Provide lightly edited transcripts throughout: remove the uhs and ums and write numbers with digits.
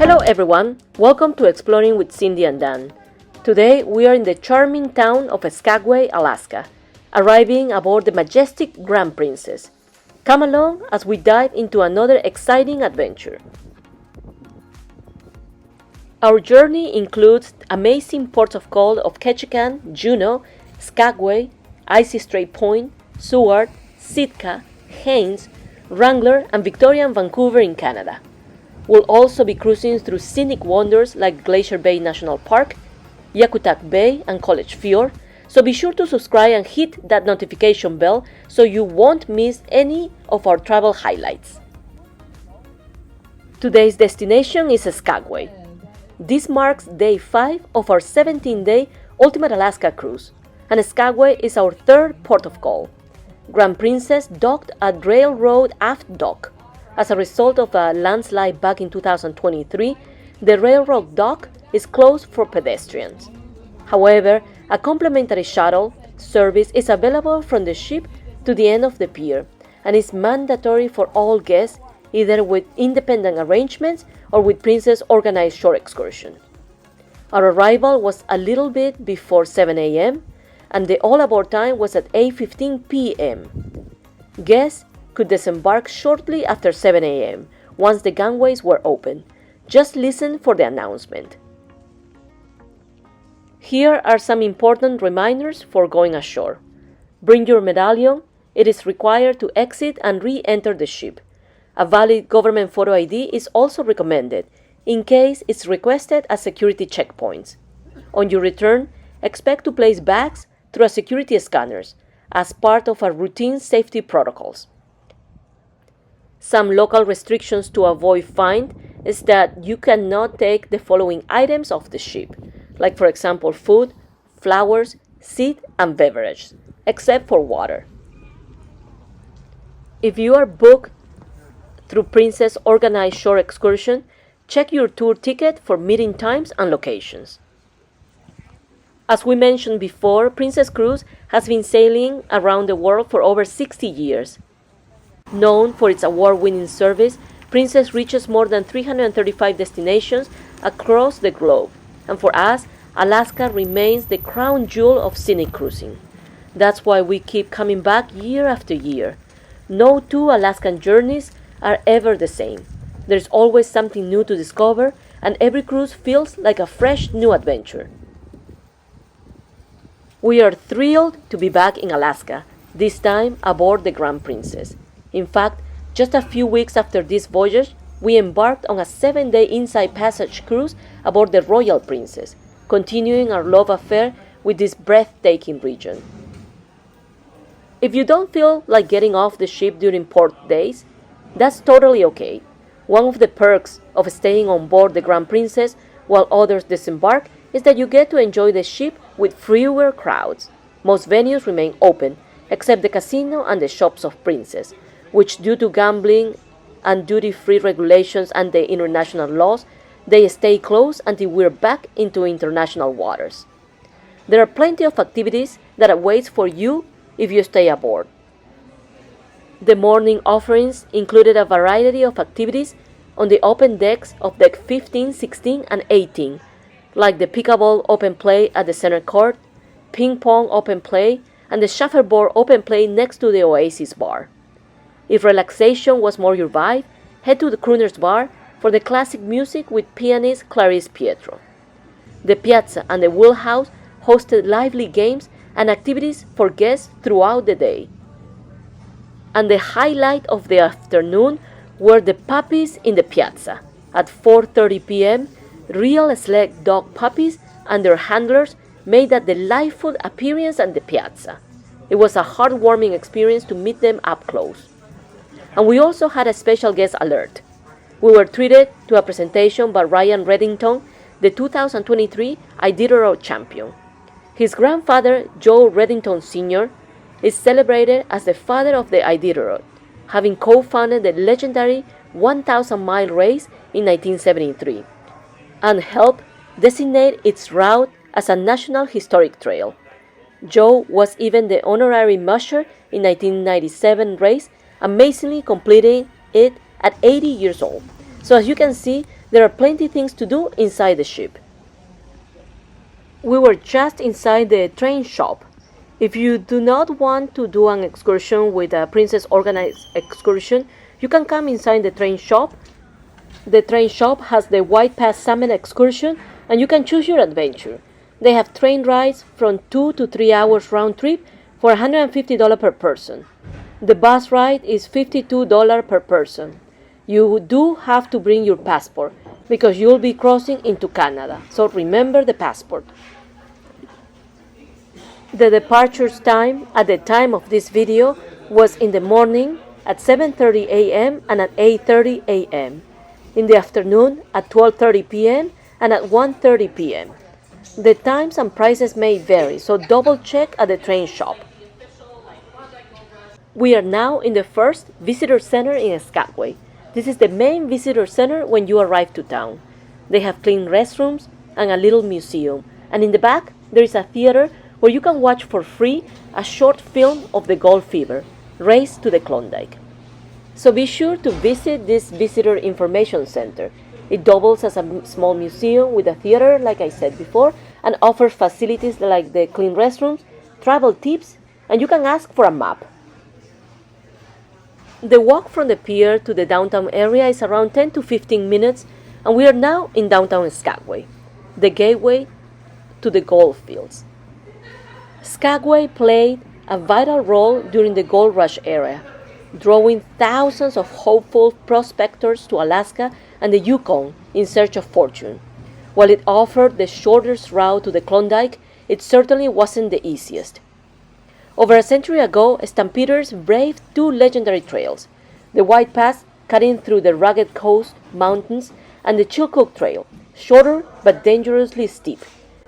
Hello everyone, welcome to Exploring with Cindy and Dan. Today we are in the charming town of Skagway, Alaska, arriving aboard the majestic Grand Princess. Come along as we dive into another exciting adventure. Our journey includes amazing ports of call of Ketchikan, Juneau, Skagway, Icy Strait Point, Seward, Sitka, Haines, Wrangler, and Victoria and Vancouver in Canada. We'll also be cruising through scenic wonders like Glacier Bay National Park, Yakutak Bay, and College Fjord, so be sure to subscribe and hit that notification bell so you won't miss any of our travel highlights. Today's destination is Skagway. This marks day 5 of our 17-day Ultimate Alaska cruise, and Skagway is our third port of call. Grand Princess docked at Rail Road Aft Dock. As a result of a landslide back in 2023, the Rail Road Dock is closed for pedestrians. However, a complementary shuttle service is available from the ship to the end of the pier and is mandatory for all guests, either with independent arrangements or with Princess organized shore excursion. Our arrival was a little bit before 7 a.m. and the all-aboard time was at 8:15 p.m. Guests could disembark shortly after 7 a.m. once the gangways were open. Just listen for the announcement. Here are some important reminders for going ashore. Bring your medallion. It is required to exit and re-enter the ship. A valid government photo ID is also recommended in case it's requested at security checkpoints. On your return, expect to place bags through a security scanners as part of our routine safety protocols. Some local restrictions to avoid fine is that you cannot take the following items off the ship, like for example food, flowers, seed, and beverages, except for water. If you are booked through Princess Organized Shore Excursion, check your tour ticket for meeting times and locations. As we mentioned before, Princess Cruise has been sailing around the world for over 60 years. Known for its award-winning service, Princess reaches more than 335 destinations across the globe, and for us, Alaska remains the crown jewel of scenic cruising. That's why we keep coming back year after year. No two Alaskan journeys are ever the same. There's always something new to discover, and every cruise feels like a fresh new adventure. We are thrilled to be back in Alaska, this time aboard the Grand Princess. In fact, just a few weeks after this voyage, we embarked on a 7-day inside passage cruise aboard the Royal Princess, continuing our love affair with this breathtaking region. If you don't feel like getting off the ship during port days, that's totally okay. One of the perks of staying on board the Grand Princess while others disembark is that you get to enjoy the ship with fewer crowds. Most venues remain open, except the casino and the shops of Princess, which due to gambling and duty-free regulations and the international laws, they stay closed until we're back into international waters. There are plenty of activities that await for you if you stay aboard. The morning offerings included a variety of activities on the open decks of deck 15, 16, and 18, like the pickleball open play at the center court, ping pong open play, and the shuffleboard open play next to the Oasis bar. If relaxation was more your vibe, head to the Crooner's Bar for the classic music with pianist Clarice Pietro. The Piazza and the Wheelhouse hosted lively games and activities for guests throughout the day. And the highlight of the afternoon were the puppies in the Piazza. At 4:30 p.m., real sled dog puppies and their handlers made a delightful appearance at the Piazza. It was a heartwarming experience to meet them up close. And we also had a special guest alert. We were treated to a presentation by Ryan Reddington, the 2023 Iditarod champion. His grandfather, Joe Reddington Sr., is celebrated as the father of the Iditarod, having co-founded the legendary 1,000-mile race in 1973, and helped designate its route as a National Historic Trail. Joe was even the honorary musher in 1997 race, amazingly completing it at 80 years old. So as you can see, There are plenty things to do inside the ship. We were just inside the train shop. If you do not want to do an excursion with a Princess organized excursion, you can come inside the train shop. The train shop has the White Pass Summit excursion, and you can choose your adventure. They have train rides from 2 to 3 hours round trip for $150 per person. The bus ride is $52 per person. You do have to bring your passport because you'll be crossing into Canada, so remember the passport. The departure time at the time of this video was in the morning at 7:30 a.m. and at 8:30 a.m. In the afternoon at 12:30 p.m. and at 1:30 p.m. The times and prices may vary, so double check at the train shop. We are now in the first visitor center in Skagway. This is the main visitor center when you arrive to town. They have clean restrooms and a little museum, and in the back there is a theater where you can watch for free a short film of the gold fever, Race to the Klondike. So be sure to visit this visitor information center. It doubles as a small museum with a theater, like I said before, and offers facilities like the clean restrooms, travel tips, and you can ask for a map. The walk from the pier to the downtown area is around 10 to 15 minutes, and we are now in downtown Skagway, the gateway to the gold fields. Skagway played a vital role during the gold rush era, drawing thousands of hopeful prospectors to Alaska and the Yukon in search of fortune. While it offered the shortest route to the Klondike, it certainly wasn't the easiest. Over a century ago, stampeders braved two legendary trails, the White Pass cutting through the rugged coast mountains and the Chilkoot Trail, shorter but dangerously steep.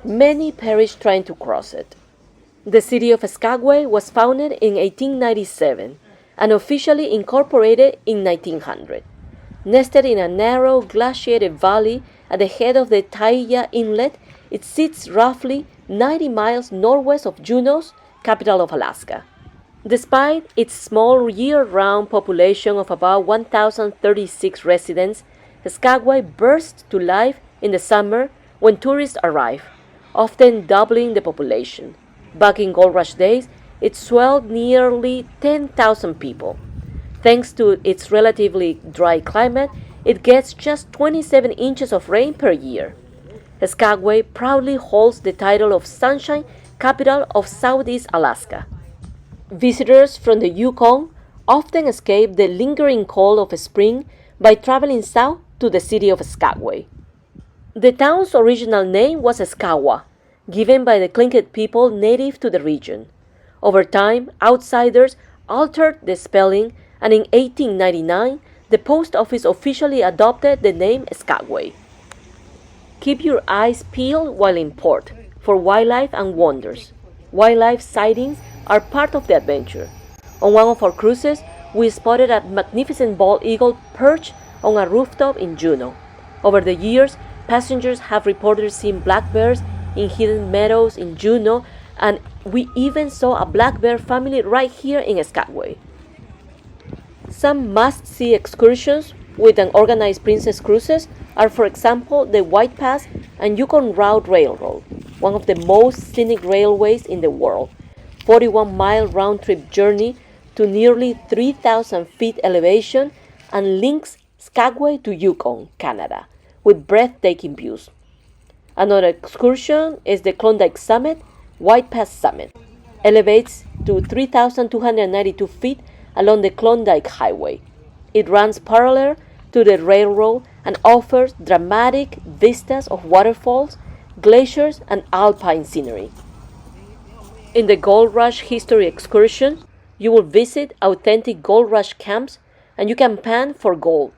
Many perished trying to cross it. The city of Skagway was founded in 1897 and officially incorporated in 1900. Nested in a narrow glaciated valley at the head of the Taiya Inlet, it sits roughly 90 miles northwest of Juneau's, capital of Alaska. Despite its small year-round population of about 1,036 residents, Skagway bursts to life in the summer when tourists arrive, often doubling the population. Back in gold rush days, it swelled nearly 10,000 people. Thanks to its relatively dry climate, it gets just 27 inches of rain per year. Skagway proudly holds the title of Sunshine Capital of Southeast Alaska. Visitors from the Yukon often escape the lingering cold of spring by traveling south to the city of Skagway. The town's original name was Skagwa, given by the Tlingit people native to the region. Over time, outsiders altered the spelling, and in 1899, the post office officially adopted the name Skagway. Keep your eyes peeled while in port for wildlife and wonders. Wildlife sightings are part of the adventure. On one of our cruises, we spotted a magnificent bald eagle perched on a rooftop in Juneau. Over the years, passengers have reported seeing black bears in hidden meadows in Juneau, and we even saw a black bear family right here in Skagway. Some must-see excursions with an organized Princess cruises are, for example, the White Pass and Yukon Route Railroad, one of the most scenic railways in the world, 41-mile round-trip journey to nearly 3,000 feet elevation and links Skagway to Yukon, Canada, with breathtaking views. Another excursion is the Klondike Summit, White Pass Summit. Elevates to 3,292 feet along the Klondike Highway. It runs parallel to the railroad and offers dramatic vistas of waterfalls, glaciers, and alpine scenery. In the Gold Rush History Excursion, you will visit authentic Gold Rush camps, and you can pan for gold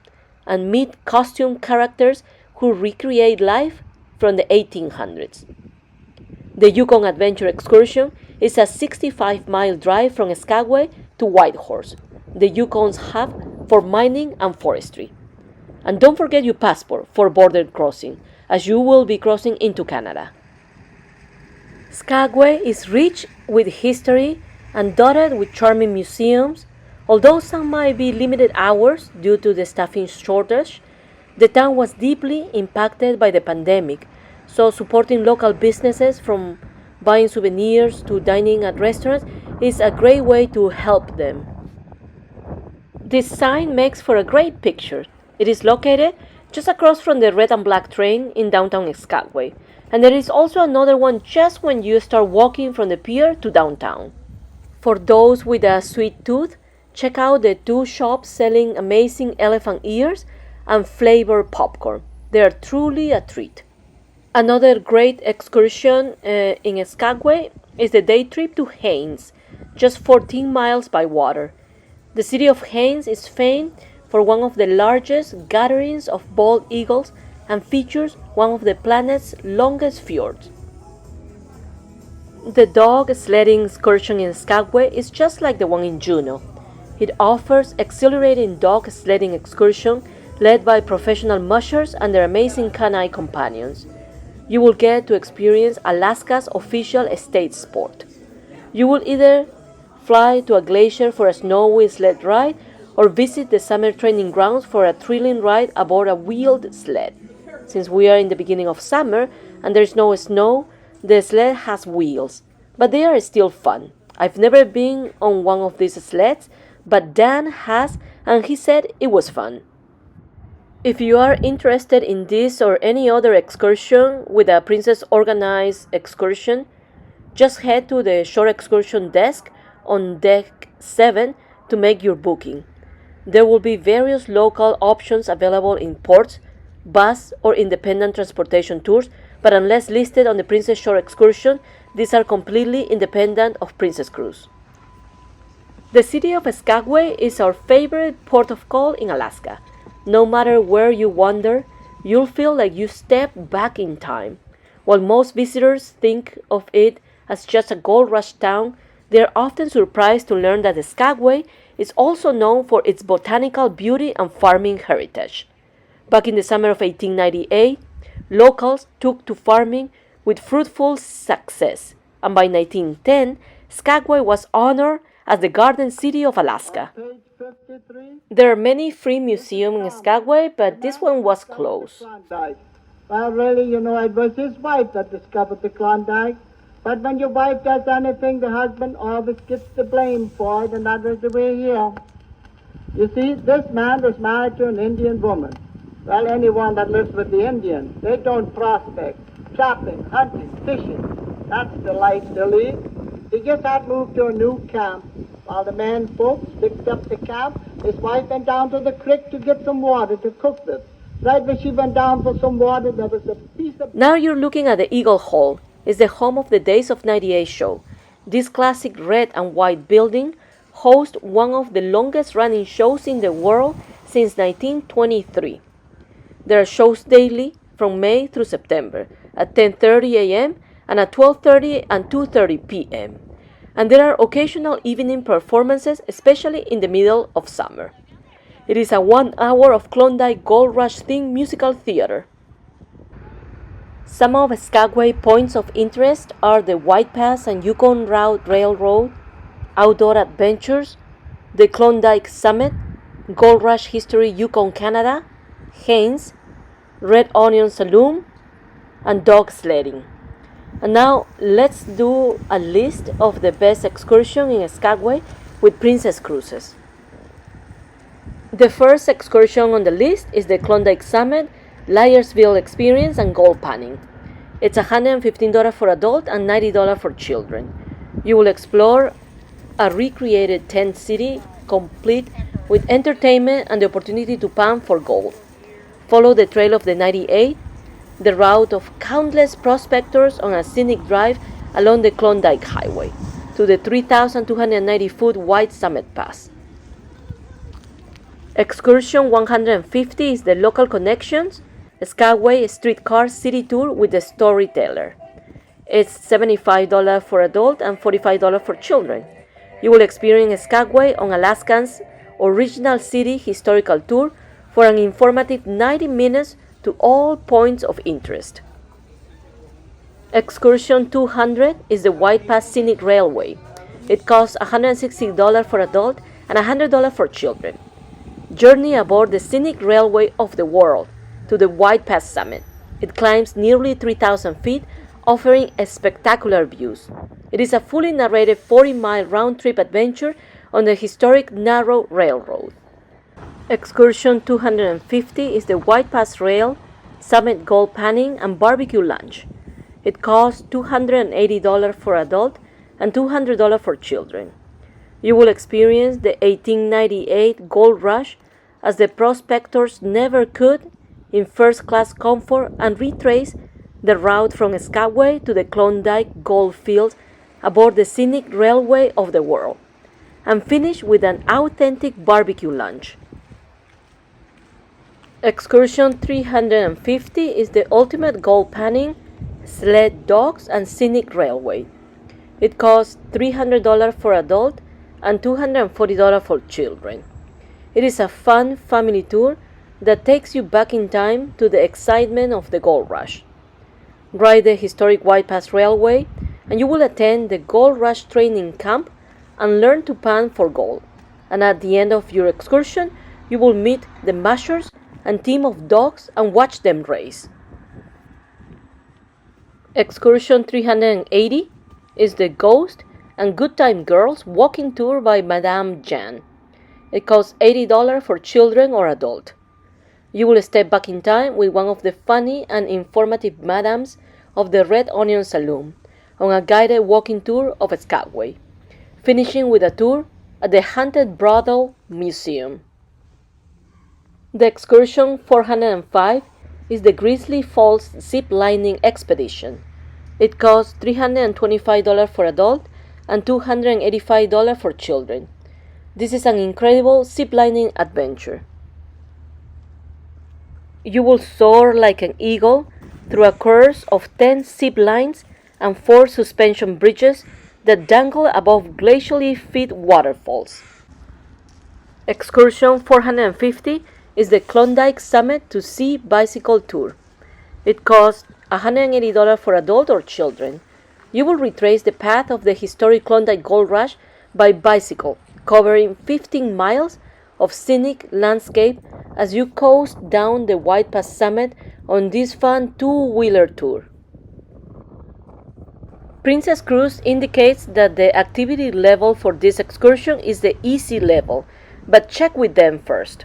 and meet costume characters who recreate life from the 1800s. The Yukon Adventure Excursion is a 65-mile drive from Skagway to Whitehorse, the Yukon's hub for mining and forestry. And don't forget your passport for border crossing, as you will be crossing into Canada. Skagway is rich with history and dotted with charming museums. Although some might be limited hours due to the staffing shortage, The town was deeply impacted by the pandemic, so supporting local businesses from buying souvenirs to dining at restaurants is a great way to help them. This sign makes for a great picture. It is located just across from the red and black train in downtown Skagway, and there is also another one just when you start walking from the pier to downtown. For those with a sweet tooth, check out the two shops selling amazing elephant ears and flavored popcorn. They are truly a treat. Another great excursion in Skagway is the day trip to Haines, just 14 miles by water. The city of Haines is famed for one of the largest gatherings of bald eagles and features one of the planet's longest fjords. The dog sledding excursion in Skagway is just like the one in Juneau. It offers exhilarating dog sledding excursion led by professional mushers and their amazing canine companions. You will get to experience Alaska's official state sport. You will either fly to a glacier for a snowy sled ride or visit the summer training grounds for a thrilling ride aboard a wheeled sled. Since we are in the beginning of summer and there's no snow, the sled has wheels, but they are still fun. I've never been on one of these sleds, but Dan has, and he said it was fun. If you are interested in this or any other excursion with a Princess organized excursion, just head to the shore excursion desk on deck 7 to make your booking. There will be various local options available in ports, bus, or independent transportation tours, but unless listed on the Princess Shore excursion, these are completely independent of Princess Cruise. The city of Skagway is our favorite port of call in Alaska. No matter where you wander, you'll feel like you step back in time. While most visitors think of it as just a gold rush town, they are often surprised to learn that Skagway is also known for its botanical beauty and farming heritage. Back in the summer of 1898, locals took to farming with fruitful success, and by 1910, Skagway was honored as the Garden City of Alaska. There are many free museums in Skagway, but this one was closed. Well, really, it was his wife that discovered the Klondike. But when your wife does anything, the husband always gets the blame for it, and that was the way here. You see, this man was married to an Indian woman. Well, anyone that lives with the Indians, they don't prospect. Chopping, hunting, fishing, that's the life they lead. He just had moved to a new camp. While the man folks picked up the camp, his wife went down to the creek to get some water to cook with. Right when she went down for some water, there was a piece of... Now you're looking at the Eagle Hall. It's the home of the Days of 98 show. This classic red and white building hosts one of the longest running shows in the world since 1923. There are shows daily from May through September at 10:30 a.m. and at 12:30 and 2:30 p.m. And there are occasional evening performances, especially in the middle of summer. It is a 1 hour of Klondike Gold Rush themed musical theater. Some of Skagway points of interest are the White Pass and Yukon Route Railroad, outdoor adventures, the Klondike Summit, Gold Rush History Yukon Canada, Haines, Red Onion Saloon, and dog sledding. And now let's do a list of the best excursions in Skagway with Princess Cruises. The first excursion on the list is the Klondike Summit, Liarsville Experience, and Gold Panning. It's $115 for adults and $90 for children. You will explore a recreated tent city complete with entertainment and the opportunity to pan for gold. Follow the trail of the 98, the route of countless prospectors on a scenic drive along the Klondike Highway to the 3,290-foot White Summit Pass. Excursion 150 is the local connections Skagway Streetcar City Tour with the Storyteller. It's $75 for adults and $45 for children. You will experience Skagway on Alaska's original city historical tour for an informative 90 minutes to all points of interest. Excursion 200 is the White Pass Scenic Railway. It costs $160 for adults and $100 for children. Journey aboard the scenic railway of the world, to the White Pass summit. It climbs nearly 3,000 feet, offering spectacular views. It is a fully narrated 40-mile round-trip adventure on the historic narrow railroad. Excursion 250 is the White Pass Rail Summit Gold Panning and Barbecue Lunch. It costs $280 for adults and $200 for children. You will experience the 1898 gold rush as the prospectors never could in first-class comfort and retrace the route from Skagway to the Klondike gold fields aboard the scenic railway of the world, and finish with an authentic barbecue lunch. Excursion 350 is the ultimate gold panning, sled dogs, and scenic railway. It costs $300 for adults and $240 for children. It is a fun family tour that takes you back in time to the excitement of the gold rush. Ride the historic White Pass Railway, and you will attend the Gold Rush training camp and learn to pan for gold. And at the end of your excursion, you will meet the mashers and team of dogs and watch them race. Excursion 380 is the Ghost and Good Time Girls walking tour by Madame Jan. It costs $80 for children or adult. You will step back in time with one of the funny and informative madams of the Red Onion Saloon on a guided walking tour of Skagway, finishing with a tour at the Haunted Brothel Museum. The Excursion 405 is the Grizzly Falls Zip Lining Expedition. It costs $325 for adults and $285 for children. This is an incredible ziplining adventure. You will soar like an eagle through a course of 10 zip lines and 4 suspension bridges that dangle above glacially fit waterfalls. Excursion 450 is the Klondike Summit to Sea Bicycle Tour. It costs $180 for adults or children. You will retrace the path of the historic Klondike Gold Rush by bicycle, covering 15 miles of scenic landscape as you coast down the White Pass summit on this fun two-wheeler tour. Princess Cruise indicates that the activity level for this excursion is the easy level, but check with them first.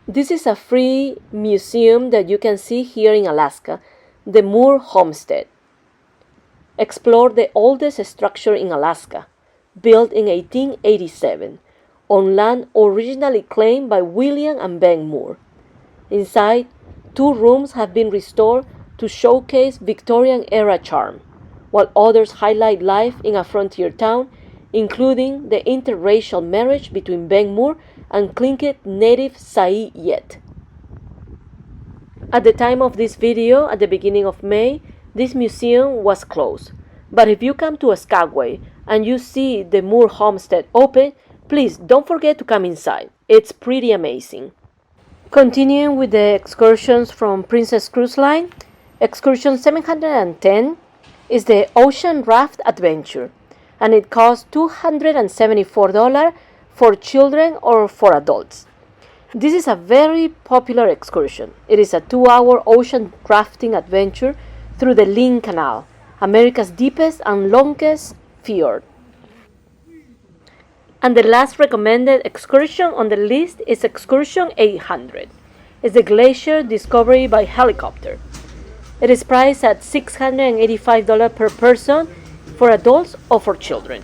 This is a free museum that you can see here in Alaska, the Moore Homestead. Explore the oldest structure in Alaska, built in 1887, on land originally claimed by William and Ben Moore. Inside, 2 rooms have been restored to showcase Victorian-era charm, while others highlight life in a frontier town, including the interracial marriage between Ben Moore and Tlingit native Sai Yet. At the time of this video, at the beginning of May, this museum was closed. But if you come to Skagway and you see the Moore Homestead open, please don't forget to come inside. It's pretty amazing. Continuing with the excursions from Princess Cruise Line, Excursion 710 is the Ocean Raft Adventure, and it costs $274 for children or for adults. This is a very popular excursion. It is a 2-hour ocean rafting adventure through the Lynn Canal, America's deepest and longest fjord. And the last recommended excursion on the list is Excursion 800. It's the glacier discovery by helicopter. It is priced at $685 per person for adults or for children.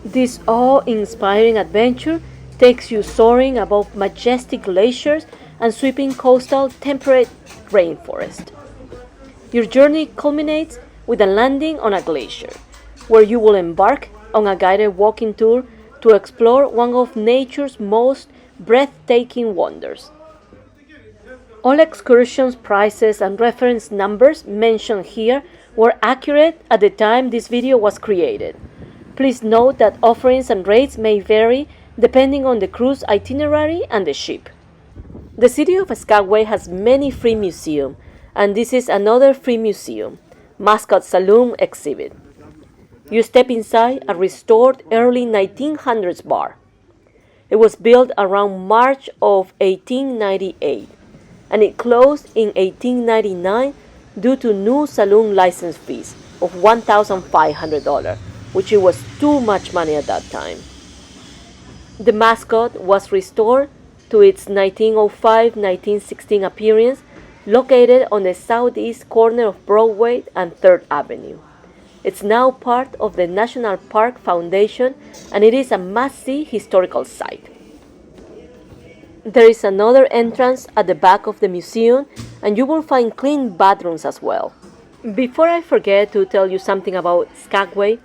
This awe-inspiring adventure takes you soaring above majestic glaciers and sweeping coastal temperate rainforest. Your journey culminates with a landing on a glacier, where you will embark on a guided walking tour to explore one of nature's most breathtaking wonders. All excursions prices and reference numbers mentioned here were accurate at the time this video was created. Please note that offerings and rates may vary depending on the cruise itinerary and the ship. The city of Skagway has many free museums, and this is another free museum, Mascot Saloon exhibit. You step inside a restored early 1900s bar. It was built around March of 1898. and it closed in 1899 due to new saloon license fees of $1,500, which it was too much money at that time. The mascot was restored to its 1905-1916 appearance, located on the southeast corner of Broadway and 3rd Avenue. It's now part of the National Park Foundation, and it is a must-see historical site. There is another entrance at the back of the museum, and you will find clean bathrooms as well. Before I forget to tell you something about Skagway,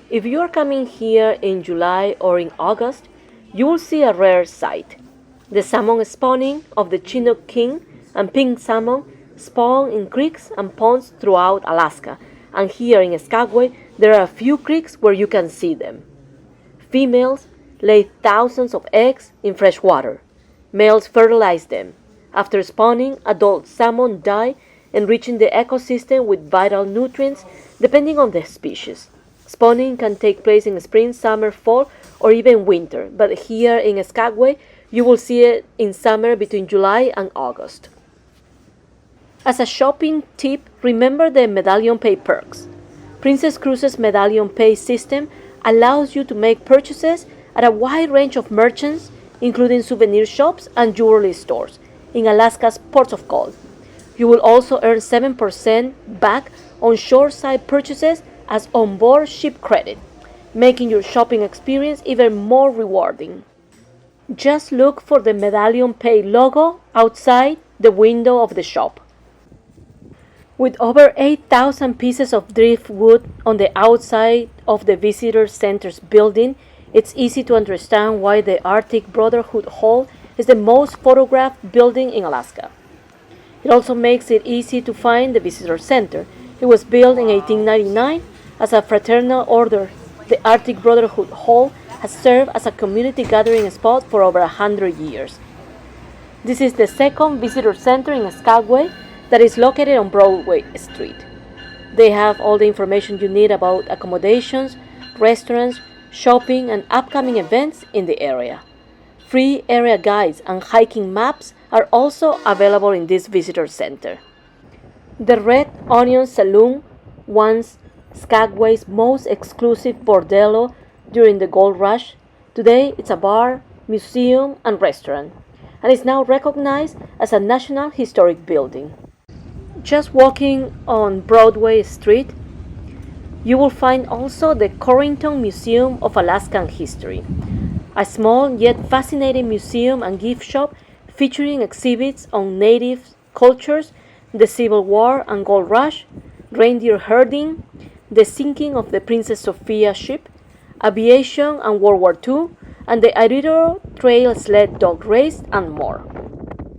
if you are coming here in July or in August, you will see a rare sight. The salmon spawning of the Chinook king and pink salmon spawn in creeks and ponds throughout Alaska, and here in Skagway there are a few creeks where you can see them. Females lay thousands of eggs in fresh water. Males fertilize them. After spawning, adult salmon die, enriching the ecosystem with vital nutrients depending on the species. Spawning can take place in spring, summer, fall, or even winter, but here in Skagway, you will see it in summer between July and August. As a shopping tip, remember the Medallion Pay perks. Princess Cruises' Medallion Pay system allows you to make purchases at a wide range of merchants, including souvenir shops and jewelry stores in Alaska's ports of call. You will also earn 7% back on shoreside purchases as onboard ship credit, making your shopping experience even more rewarding. Just look for the Medallion Pay logo outside the window of the shop. With over 8,000 pieces of driftwood on the outside of the Visitor Center's building, it's easy to understand why the Arctic Brotherhood Hall is the most photographed building in Alaska. It also makes it easy to find the Visitor Center. It was built in 1899 as a fraternal order. The Arctic Brotherhood Hall has served as a community gathering spot for over 100 years. This is the second Visitor Center in Skagway that is located on Broadway Street. They have all the information you need about accommodations, restaurants, shopping, and upcoming events in the area. Free area guides and hiking maps are also available in this visitor center. The Red Onion Saloon, once Skagway's most exclusive bordello during the gold rush, today it's a bar, museum, and restaurant, and is now recognized as a National Historic Building. Just walking on Broadway Street, you will find also the Corrington Museum of Alaskan History, a small yet fascinating museum and gift shop featuring exhibits on native cultures, the Civil War and Gold Rush, reindeer herding, the sinking of the Princess Sophia ship, aviation and World War II, and the Iditarod Trail sled dog race, and more.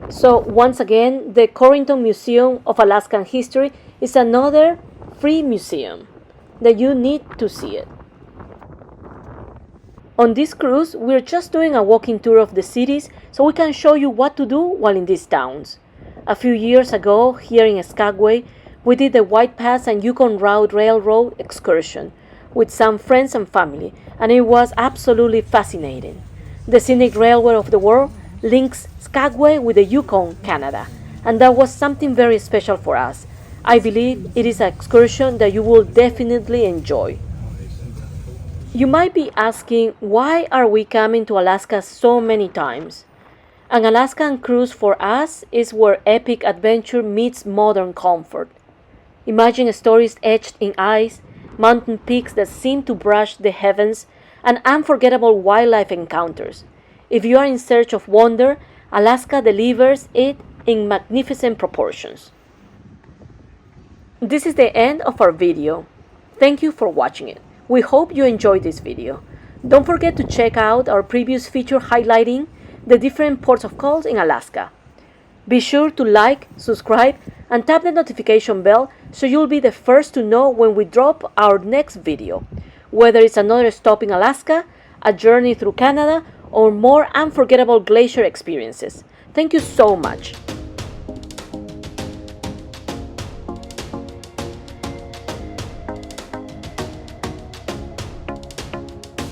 So once again, the Corrington Museum of Alaskan History is another free museum that you need to see it. On this cruise, we're just doing a walking tour of the cities so we can show you what to do while in these towns. A few years ago, here in Skagway, we did the White Pass and Yukon Route Rail Road Excursion with some friends and family, and it was absolutely fascinating. The scenic railway of the world links Skagway with the Yukon, Canada, and that was something very special for us. I believe it is an excursion that you will definitely enjoy. You might be asking, why are we coming to Alaska so many times? An Alaskan cruise for us is where epic adventure meets modern comfort. Imagine stories etched in ice, mountain peaks that seem to brush the heavens, and unforgettable wildlife encounters. If you are in search of wonder, Alaska delivers it in magnificent proportions. This is the end of our video. Thank you for watching it. We hope you enjoyed this video. Don't forget to check out our previous feature highlighting the different ports of calls in Alaska. Be sure to like, subscribe, and tap the notification bell so you'll be the first to know when we drop our next video, whether it's another stop in Alaska, a journey through Canada, or more unforgettable glacier experiences. Thank you so much.